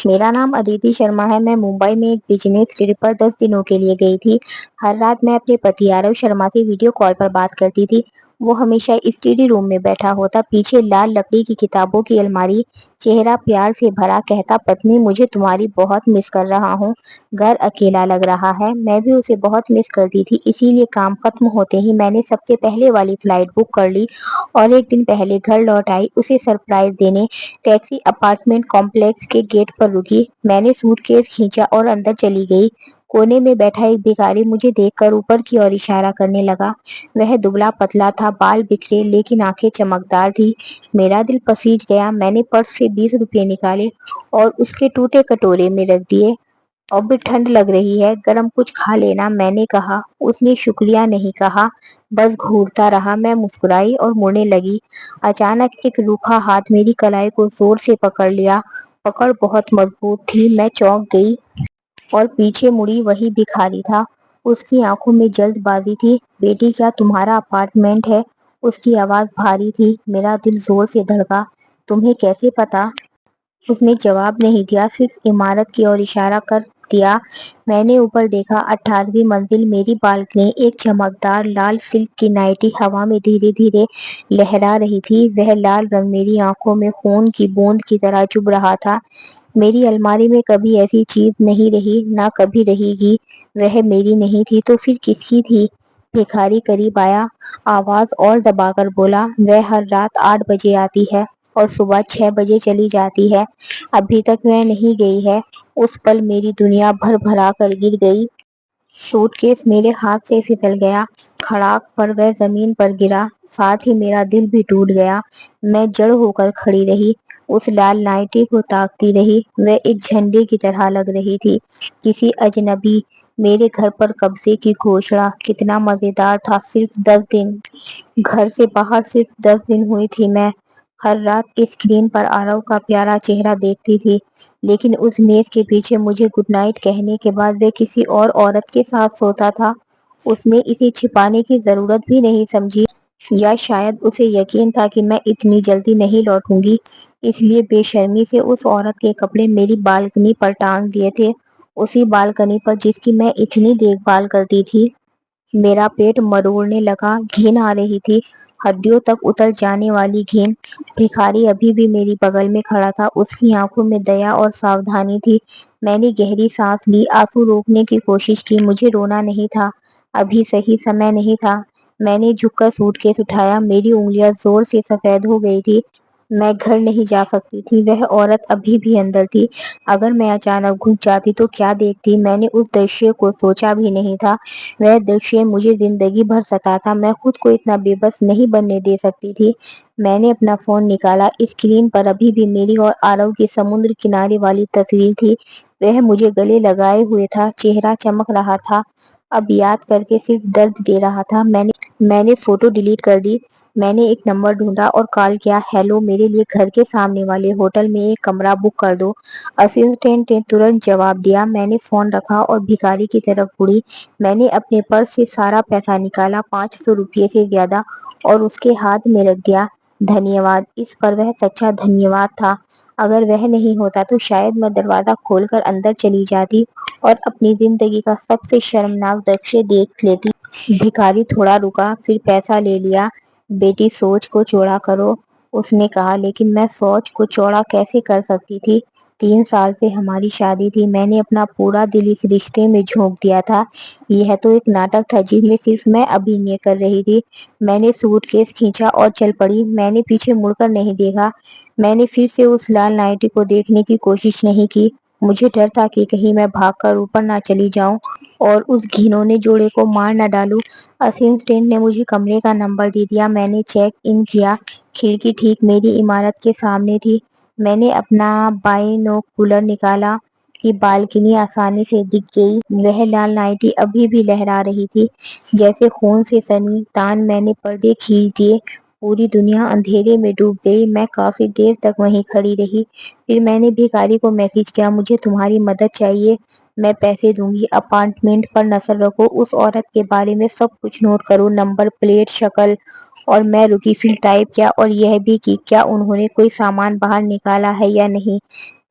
میرا نام ادیتی شرما ہے۔ میں ممبئی میں ایک بزنس ٹرپ پر 10 دنوں کے لیے گئی تھی۔ ہر رات میں اپنے پتی آرو شرما سے ویڈیو کال پر بات کرتی تھی۔ وہ ہمیشہ اسٹڈی روم میں بیٹھا ہوتا، پیچھے لال لکڑی کی کتابوں کی الماری، چہرہ پیار سے بھرا، کہتا پتنی مجھے تمہاری بہت مس کر رہا ہوں، گھر اکیلا لگ رہا ہے۔ میں بھی اسے بہت مس کرتی تھی، اسی لیے کام ختم ہوتے ہی میں نے سب سے پہلے والی فلائٹ بک کر لی اور ایک دن پہلے گھر لوٹ آئی اسے سرپرائز دینے۔ ٹیکسی اپارٹمنٹ کمپلیکس کے گیٹ پر رکی، میں نے سوٹ کیس کھینچا اور اندر چلی گئی۔ کونے میں بیٹھا ایک بھکاری مجھے دیکھ کر اوپر کی اور اشارہ کرنے لگا۔ وہ دبلا پتلا تھا، بال بکھرے لیکن آنکھیں چمکدار تھی۔ میرا دل پسیج گیا۔ میں نے پرس سے 20 روپے نکالے اور اس کے ٹوٹے کٹورے میں رکھ دیے۔ اب ٹھنڈ لگ رہی ہے، گرم کچھ کھا لینا، میں نے کہا۔ اس نے شکریہ نہیں کہا، بس گھورتا رہا۔ میں مسکرائی اور مڑنے لگی۔ اچانک ایک روکھا ہاتھ میری کلائی کو زور سے پکڑ لیا۔ پکڑ بہت مضبوط تھی، میں چونک گئی اور پیچھے مڑی، وہی بھکاری تھا۔ اس کی آنکھوں میں جلد بازی تھی۔ بیٹی کیا تمہارا اپارٹمنٹ ہے؟ اس کی آواز بھاری تھی۔ میرا دل زور سے دھڑکا۔ تمہیں کیسے پتا؟ اس نے جواب نہیں دیا، صرف عمارت کی اور اشارہ کر دیا۔ میں نے اوپر دیکھا، 18ویں منزل، میری بالکنی۔ ایک چمکدار لال سلک کی نائٹی ہوا میں دھیرے دھیرے لہرا رہی تھی۔ وہ لال رنگ میری آنکھوں میں خون کی بوند کی طرح چبھ رہا تھا۔ میری الماری میں کبھی ایسی چیز نہیں رہی، نہ کبھی رہے گی۔ وہ میری نہیں تھی تو پھر کس کی تھی؟ بھکاری قریب آیا، آواز اور دبا کر بولا، وہ ہر رات 8 بجے آتی ہے اور صبح 6 بجے چلی جاتی ہے۔ ابھی تک وہ نہیں گئی ہے۔ اس پل میری دنیا بھر بھرا کر گر گئی۔ سوٹ کیس میرے ہاتھ سے پھسل گیا، کھڑاک پر وہ زمین پر گرا، ساتھ ہی میرا دل بھی ٹوٹ گیا۔ میں جڑ ہو کر کھڑی رہی، اس لال نائٹی کو تاکتی رہی۔ وہ ایک جھنڈے کی طرح لگ رہی تھی، کسی اجنبی میرے گھر پر قبضے کی گھوشنا۔ کتنا مزیدار تھا، صرف 10 دن گھر سے باہر، صرف 10 دن ہوئی تھی میں۔ ہر رات اسکرین پر آرو کا پیارا چہرہ دیکھتی تھی، لیکن اس میز کے پیچھے مجھے گڈ نائٹ کہنے کے بعد وہ کسی اور عورت کے ساتھ سوتا تھا۔ اس نے اسے چھپانے کی ضرورت بھی نہیں سمجھی، یا شاید اسے یقین تھا کہ میں اتنی جلدی نہیں لوٹوں گی، اس لیے بے شرمی سے اس عورت کے کپڑے میری بالکنی پر ٹانگ دیے تھے، اسی بالکنی پر جس کی میں اتنی دیکھ بھال کرتی تھی۔ میرا پیٹ مروڑنے لگا، گھن آ رہی تھی، ہڈیوں تک اتر جانے والی گھن۔ بھکاری ابھی بھی میری بغل میں کھڑا تھا، اس کی آنکھوں میں دیا اور ساودھانی تھی۔ میں نے گہری سانس لی، آنسو روکنے کی کوشش کی، مجھے رونا نہیں تھا، ابھی صحیح سمے نہیں تھا۔ میں نے جھک کر سوٹ کیس اٹھایا، میری انگلیاں زور سے سفید ہو گئی تھی۔ میں گھر نہیں جا سکتی تھی، وہ عورت ابھی بھی اندر تھی۔ اگر میں اچانک گھس جاتی تو کیا دیکھتی؟ میں نے اس دೃಶ್ಯ کو سوچا بھی نہیں تھا۔ وہ دೃಶ್ಯ مجھے زندگی بھر ستاتا، میں خود کو اتنا بے بس نہیں بننے دے سکتی تھی۔ میں نے اپنا فون نکالا، اسکرین پر ابھی بھی میری اور آرو کی سمندر کنارے والی تصویر تھی۔ وہ مجھے گلے لگائے ہوئے تھا، چہرہ چمک رہا تھا، اب یاد کر کے صرف درد دے رہا تھا۔ میں نے فوٹو ڈیلیٹ کر دی۔ میں نے ایک نمبر ڈھونڈا اور کال کیا، ہیلو، میرے لیے گھر کے سامنے والے ہوٹل میں ایک کمرہ بک کر دو۔ اسسٹنٹ نے ترنت جواب دیا۔ میں نے فون رکھا اور بھکاری کی طرف مڑی۔ میں نے اپنے پرس سے سارا پیسہ نکالا، 500 روپے سے زیادہ، اور اس کے ہاتھ میں رکھ دیا۔ دھنیہ واد۔ اس پر وہ سچا دھنیہ واد تھا۔ اگر وہ نہیں ہوتا تو شاید میں دروازہ کھول کر اندر چلی جاتی اور اپنی زندگی کا سب سے شرمناک دೃಶ್ಯ دیکھ لیتی۔ بھکاری تھوڑا رکا، پھر پیسہ لے لیا۔ بیٹی سوچ کو چوڑا کرو، اس نے کہا، لیکن میں سوچ کو چوڑا کیسے کر سکتی تھی؟ 3 سال سے ہماری شادی تھی، میں نے اپنا پورا دل اس رشتے میں جھونک دیا تھا۔ یہ تو ایک ناٹک تھا جس میں صرف میں ابھینے کر رہی تھی۔ میں نے سوٹ کیس کھینچا اور چل پڑی۔ میں نے پیچھے مڑ کر نہیں دیکھا۔ میں نے پھر سے اس لال نائٹی کو دیکھنے کی کوشش نہیں کی۔ مجھے ڈر تھا کہ کہیں میں بھاگ کر اوپر نہ چلی جاؤں اور اس گھنونے جوڑے کو مار نہ ڈالوں۔ اسسٹنٹ نے مجھے کمرے کا نمبر دے دیا۔ میں نے چیک ان کیا، کھڑکی ٹھیک میری عمارت کے سامنے تھی۔ میں نے اپنا بائنوکولر نکالا کہ بالکنی آسانی سے دکھ گئی۔ وہ لال نائٹی ابھی بھی لہرا رہی تھی، جیسے خون سے سنی تان۔ میں نے پردے کھینچ دیے، پوری دنیا اندھیرے میں ڈوب گئی۔ میں کافی دیر تک وہیں کھڑی رہی، پھر میں نے بھکاری کو میسج کیا، مجھے تمہاری مدد چاہیے، میں پیسے دوں گی، اپارٹمنٹ پر نظر رکھو، اس عورت کے بارے میں سب کچھ نوٹ کرو، نمبر پلیٹ، شکل۔ اور میں رکی، پھر ٹائپ کیا اور یہ بھی کہ کیا انہوں نے کوئی سامان باہر نکالا ہے یا نہیں۔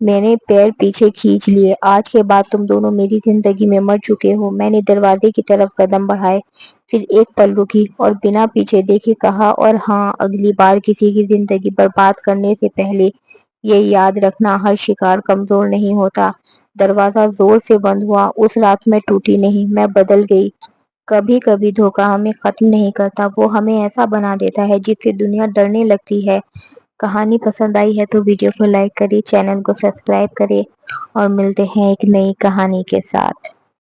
میں نے پیر پیچھے کھینچ لیے۔ آج کے بعد تم دونوں میری زندگی میں مر چکے ہو۔ میں نے دروازے کی طرف قدم بڑھائے، پھر ایک پل رکی اور بنا پیچھے دیکھے کہا، اور ہاں، اگلی بار کسی کی زندگی برباد کرنے سے پہلے یہ یاد رکھنا، ہر شکار کمزور نہیں ہوتا۔ دروازہ زور سے بند ہوا۔ اس رات میں ٹوٹی نہیں، میں بدل گئی۔ کبھی کبھی دھوکہ ہمیں ختم نہیں کرتا، وہ ہمیں ایسا بنا دیتا ہے جس سے دنیا ڈرنے لگتی ہے۔ کہانی پسند آئی ہے تو ویڈیو کو لائک کریں، چینل کو سبسکرائب کریں اور ملتے ہیں ایک نئی کہانی کے ساتھ۔